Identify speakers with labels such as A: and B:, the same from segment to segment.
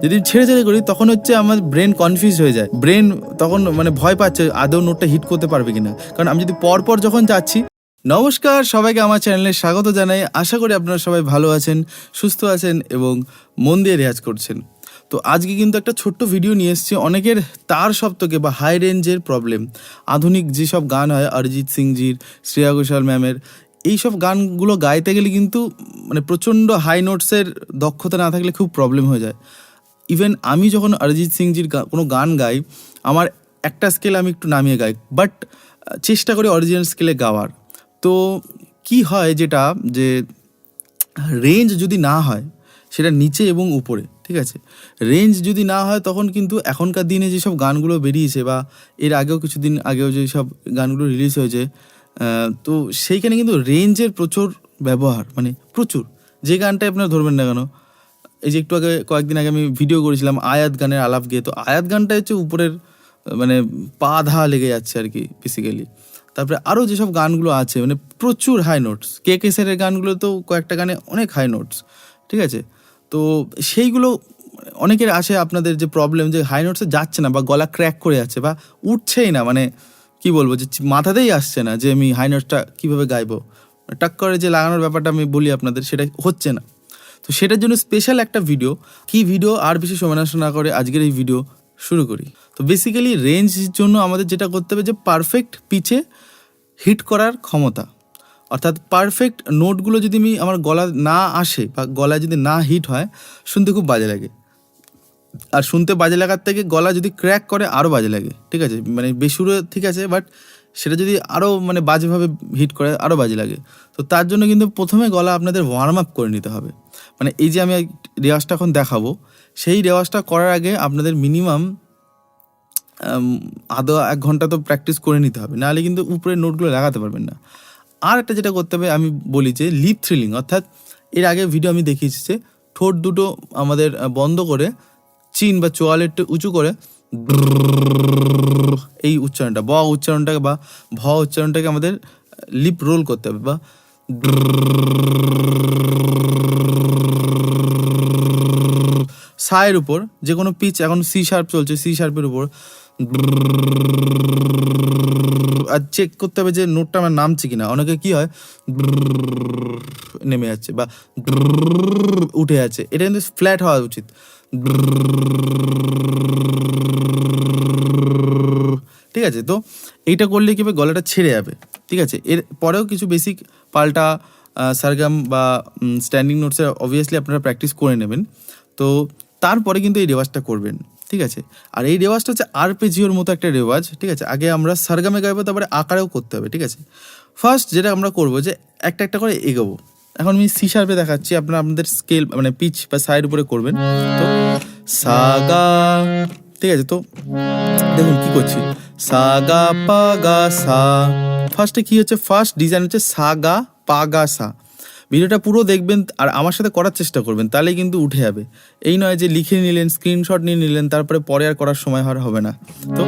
A: যদি ছেড়ে ছেড়ে করি তখন হচ্ছে আমার ব্রেন কনফিউজ হয়ে যায়, ব্রেন তখন মানে ভয় পাচ্ছে আদৌ নোটটা হিট করতে পারবে কিনা, কারণ আমি যদি পরপর যখন যাচ্ছি। নমস্কার সবাইকে আমার চ্যানেলে স্বাগত জানাই। আশা করি আপনারা সবাই ভালো আছেন, সুস্থ আছেন এবং মন দিয়ে রেয়াজ করছেন। তো আজকে কিন্তু একটা ছোট্ট ভিডিও নিয়ে এসেছি। অনেকের তার সপ্তকে বা হাই রেঞ্জের প্রবলেম, আধুনিক যেসব গান হয় অরিজিৎ সিংজির, শ্রেয়া ঘোষাল ম্যামের, এইসব গানগুলো গাইতে গেলে কিন্তু মানে প্রচণ্ড হাই নোটসের দক্ষতা না থাকলে খুব প্রবলেম হয়ে যায়। ইভেন আমি যখন অরিজিৎ সিংজির কোনো গান গাই, আমার একটা স্কেল আমি একটু নামিয়ে গাই, বাট চেষ্টা করি অরিজিনাল স্কেলে গাওয়ার। তো কি হয় যেটা, যে রেঞ্জ যদি না হয় সেটা নিচে এবং উপরে, ঠিক আছে, রেঞ্জ যদি না হয় তখন কিন্তু এখনকার দিনে যেসব গানগুলো বেরিয়েছে বা এর আগেও কিছুদিন আগেও যেসব গানগুলো রিলিজ হয়েছে, তো সেইখানে কিন্তু রেঞ্জের প্রচুর ব্যবহার, মানে প্রচুর। যে গানটাই আপনারা ধরবেন না কেন, এই যে একটু আগে কয়েকদিন আগে আমি ভিডিও করেছিলাম আয়াত গানের আলাপ গিয়ে, তো আয়াত গানটা হচ্ছে উপরের মানে পা ধা লেগে যাচ্ছে আর কি বেসিক্যালি। তারপরে আরও যেসব গানগুলো আছে মানে প্রচুর হাই নোটস, কে স্যারের গানগুলো তো কয়েকটা গানে অনেক হাই নোটস, ঠিক আছে। তো সেইগুলো অনেকের আসে আপনাদের যে প্রবলেম, যে হাই নোটসে যাচ্ছে না বা গলা ক্র্যাক করে যাচ্ছে বা উঠছেই না, মানে কি বলবো, যে মাথাতেই আসছে না যে আমি হাই নোটসটা কীভাবে গাইবো, টাক করে যে লাগানোর ব্যাপারটা আমি বলি আপনাদের, সেটা হচ্ছে না। তো সেটার জন্য স্পেশাল একটা ভিডিও, কি ভিডিও আর বেশি সময় নষ্ট না করে আজকের এই ভিডিও শুরু করি। তো বেসিক্যালি রেঞ্জের জন্য আমাদের যেটা করতে হবে, যে পারফেক্ট পিচে হিট করার ক্ষমতা, অর্থাৎ পারফেক্ট নোটগুলো যদি আমার গলা না আসে বা গলায় যদি না হিট হয়, শুনতে খুব বাজে লাগে। আর শুনতে বাজে লাগার থেকে গলা যদি ক্র্যাক করে আরও বাজে লাগে, ঠিক আছে, মানে বেসুরো ঠিক আছে, বাট সেটা যদি আরও মানে বাজেভাবে হিট করে আরও বাজে লাগে। তো তার জন্য কিন্তু প্রথমে গলা আপনাদের ওয়ার্ম আপ করে নিতে হবে। মানে এই যে আমি রেওয়াজটা এখন দেখাবো, সেই রেওয়াজটা করার আগে আপনাদের মিনিমাম আধা এক ঘন্টা তো প্র্যাকটিস করে নিতে হবে, নাহলে কিন্তু উপরের নোটগুলো লাগাতে পারবেন না। আর একটা যেটা করতে হবে, আমি বলি যে লিপ থ্রিলিং, অর্থাৎ এর আগে ভিডিও আমি দেখিয়েছি যে ঠোঁট দুটো আমাদের বন্ধ করে চিন বা চোয়াল একটু উঁচু করে এই উচ্চারণটা, ব উচ্চারণটাকে বা ভ উচ্চারণটাকে আমাদের লিপ রোল করতে হবে, বা সায়ের উপর যে কোনো পিচ, এখন সি শার্প চলছে, সি শার্পের উপর আর চেক করতে হবে যে নোটটা আমার নামছে কিনা। অনেকে কি হয় নেমে যাচ্ছে বা উঠে যাচ্ছে, এটা কিন্তু ফ্ল্যাট হওয়া উচিত। ঠিক আছে, তো এইটা করলে কি হবে, গলাটা ছেড়ে যাবে, ঠিক আছে। এর পরেও কিছু বেসিক পাল্টা, সারগাম বা স্ট্যান্ডিং নোটসে অবভিয়াসলি আপনারা প্র্যাকটিস করে নেবেন। তো তারপরে কিন্তু এই রেওয়াজটা করবেন, ঠিক আছে। আর এই রেওয়াজটা হচ্ছে আরপেজিওর মতো একটা রেওয়াজ, ঠিক আছে। আগে আমরা সারগামে গাইবো, তারপরে আকারেও করতে হবে, ঠিক আছে। ফার্স্ট যেটা আমরা করবো, যে একটা একটা করে এগোবো। এখন আমি সি শার্পে দেখাচ্ছি, আপনারা আপনাদের স্কেল মানে পিচ বা সাইড উপরে করবেন। তো সা গা, ঠিক আছে। তো দেখুন কি করছি, সা গা পা গা সা। ফার্স্টে কি হচ্ছে, ফার্স্ট ডিজাইন হচ্ছে সা গা পা গা সা। ভিডিওটা পুরো দেখবেন আর আমার সাথে করার চেষ্টা করবেন, তাহলেই কিন্তু উঠে যাবে। এই নয় যে লিখে নিলেন, স্ক্রিনশট নিয়ে নিলেন, তারপরে পরে আর করার সময় হবে না। তো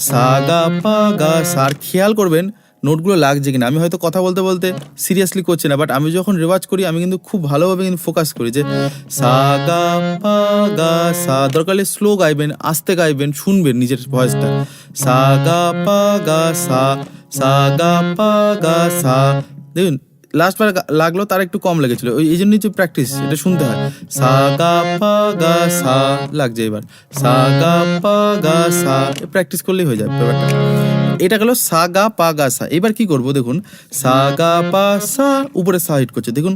A: সা গা পা গা সা, আর খেয়াল করবেন নোটগুলো লাগছে কিনা। আমি হয়তো কথা বলতে বলতে সিরিয়াসলি করছি না, বাট আমি যখন রেওয়াজ করি আমি কিন্তু খুব ভালোভাবে কিন্তু ফোকাস করি, যে সা গা পা গা সা। দরকার হলে স্লো গাইবেন, আস্তে গাইবেন, শুনবেন নিজের ভয়েসটা। সা গা পা গা সা, সা গা পা গা সা। দেখুন লাস্ট বার লাগলো, তার একটু কম লেগেছিল, এই জন্যই যে প্র্যাকটিস, এটা শুনতে হয়। সা গা পা গা সা লাগছে, এবার সা গা পা গা সা, প্র্যাকটিস করলেই হয়ে যাবে ব্যাপারটা। এটা গেল সা গা পা গা সা। এবার কি করবো দেখুন, সা গা পা সা, উপরে সা হিট করছে, দেখুন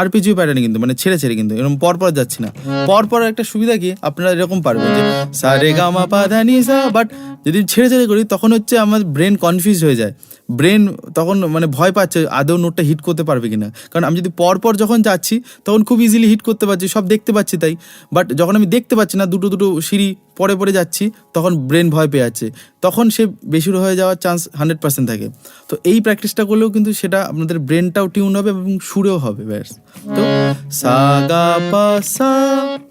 A: আরপিজিও প্যাটার্নে কিন্তু, মানে ছেড়ে ছেড়ে কিন্তু, এরকম পরপর যাচ্ছি না। পরপর একটা সুবিধা কি, আপনারা এরকম পারবেন যে সা রে গা মা পা ধা নি সা, বাট যদি ছেড়ে ছেড়ে করি তখন হচ্ছে আমার ব্রেন কনফিউজ হয়ে যায়, ব্রেন তখন মানে ভয় পাচ্ছে আদৌ নোটটা হিট করতে পারবে কিনা। কারণ আমি যদি পরপর যখন যাচ্ছি তখন খুব ইজিলি হিট করতে পারছি, সব দেখতে পাচ্ছি তাই। বাট যখন আমি দেখতে পাচ্ছি না, দুটো দুটো সিঁড়ি পরে পরে যাচ্ছি, তখন ব্রেন ভয় পেয়ে যাচ্ছে, তখন সে বেসুরো হয়ে যাওয়ার চান্স 100% থাকে। তো এই প্র্যাকটিসটা করলেও কিন্তু সেটা আপনাদের ব্রেনটাও টিউন হবে এবং সুরেও হবে, ব্যাস। তো সা গা পা সা,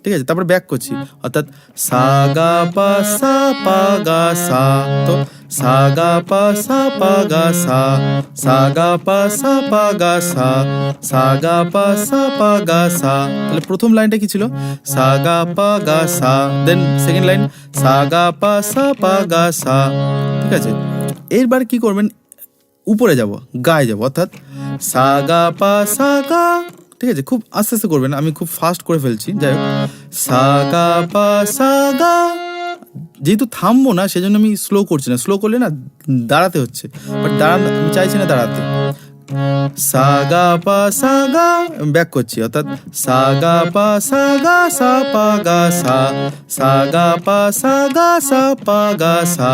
A: ঠিক আছে। তারপর ব্যাক করছি, অর্থাৎ সা গা পা সা পা গা সা। তো সা গা পা সা পা গা সা, সা গা পা সা পা গা সা, সা গা পা সা পা গা সা। তাহলে প্রথম লাইনটা কি ছিল? সা গা পা গা সা। দেন সেকেন্ড লাইন সা গা পা সা পা গা সা। ঠিক আছে, এরবার কি করবেন? উপরে যাব, গায়ে যাব, অর্থাৎ সা গা পা সা গা। ঠিক আছে, খুব আস্তে আস্তে করবেন, আমি খুব ফাস্ট করে ফেলছি। যাই হোক, সা গা পা সা গা। যেহেতু থামবো না সেজন্য আমি স্লো করছি না, স্লো করলে না দাঁড়াতে হচ্ছে, বাট দাঁড়ানো আমি চাইছি না দাঁড়াতে। সা গা পা সা গা, ব্যাক করছি, অর্থাৎ সা গা পা সা গা সা পা গা সা, সা গা পা সা গা সা পা গা সা,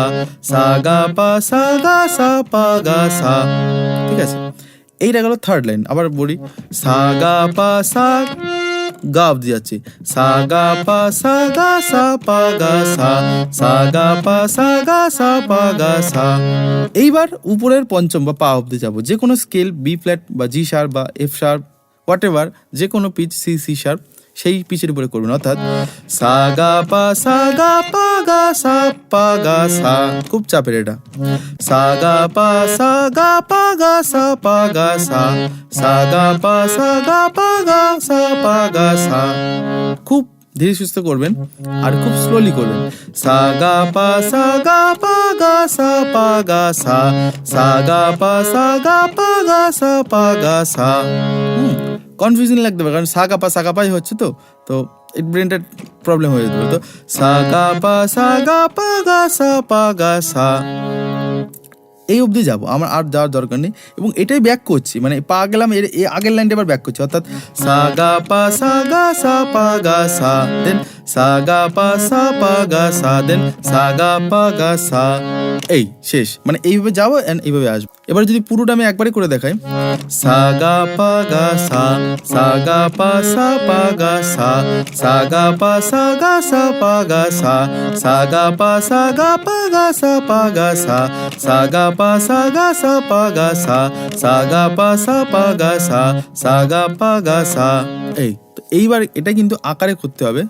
A: সা গা পা সা গা সা পা গা সা। ঠিক আছে, এইটা গেল থার্ড লাইন। আবার বলি, সা গা পা সা গা অব্দি যাচ্ছি, সা গা পা সা গা সা পা গা সা, সা গা পা সা গা সা পা গা সা। এইবার উপরের পঞ্চম বা পা অব্দি যাব, যে কোনো স্কেল, বি ফ্ল্যাট বা জি শার্প বা এফ শার্প, হোয়াট এভার, যে কোনো পিচ, সি, সি শার্প, সেই পিচের উপরে করবেন, অর্থাৎ সা গা পা সা গা পা গা সা পা গা সা। খুব চাপের এটা, সা গা পা সা গা পা গা সা পা গা সা, সা গা পা সা গা পা গা সা পা গা সা। খুব ধীরে সুস্থে করবেন আর খুব স্লোলি করবেন। সা গা পা সা গা পা গা সা পা গা সা, সা গা পা সা গা পা গা সা পা গা সা। কনফিউশন লাগতে পারে, কারণ সা গা পাই হচ্ছে, তো এই ব্রেনটার প্রবলেম হয়ে যেতে পারে। তো সা গা পা সা গা পা গা সা পা গা সা, এই অবধি যাবো, আমার আর যাওয়ার দরকার নেই। এবং এটাই ব্যাক করছি, মানে পা গেলাম, এর আগের লাইনটা এবার ব্যাক করছি, অর্থাৎ সা গা পা সা গা সা পা গা সা, দেন সা গা পা সা পা গা সা, দেন সা গা পা গা সা। এই শেষ, মানে এইভাবে যাবো অ্যান্ড এইভাবে আসবো। এবার যদি পুরোটা আমি একবারে করে দেখাই, সা গা পা গা সা, সা গা পা সা পা গা সা, সা গা পা সা গা সা পা গা সা, সা গা পা সা গা পা গা সা পা গা সা, সা গা পা সা গা সা পা গা সা, সা গা পা সা পা গা সা, সা গা পা গা সা। এই তো এইবার এটা কিন্তু আকারে করতে হবে,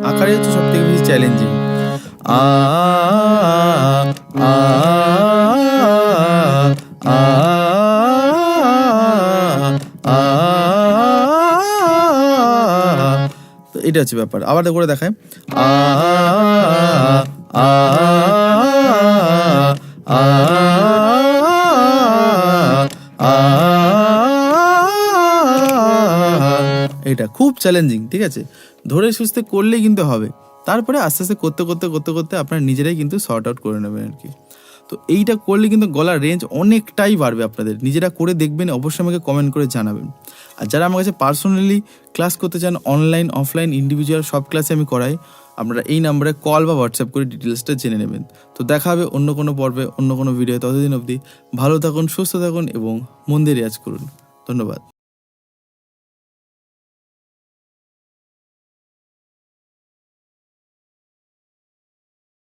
A: আকারে হচ্ছে সব থেকে বেশি চ্যালেঞ্জিং। আ আ আ আ, তো এটা হচ্ছে ব্যাপার। আবার করে দেখায়, আ আ আ আ, এটা খুব চ্যালেঞ্জিং। ঠিক আছে, ধরে সুস্থে করলেই কিন্তু হবে, তারপরে আস্তে আস্তে করতে করতে করতে করতে আপনারা নিজেরাই কিন্তু সর্ট আউট করে নেবেন আর কি। তো এইটা করলে কিন্তু গলার রেঞ্জ অনেকটাই বাড়বে আপনাদের। নিজেরা করে দেখবেন, অবশ্যই আমাকে কমেন্ট করে জানাবেন। আর যারা আমার কাছে পার্সোনালি ক্লাস করতে চান, অনলাইন অফলাইন ইন্ডিভিজুয়াল সব ক্লাসে আমি করাই, আপনারা এই নাম্বারে কল বা হোয়াটসঅ্যাপ করে ডিটেলসটা জেনে নেবেন। তো দেখা হবে অন্য কোনো পর্বে, অন্য কোনো ভিডিও। ততদিন অবধি ভালো থাকুন, সুস্থ থাকুন এবং মন দিয়ে রেয়াজ করুন। ধন্যবাদ।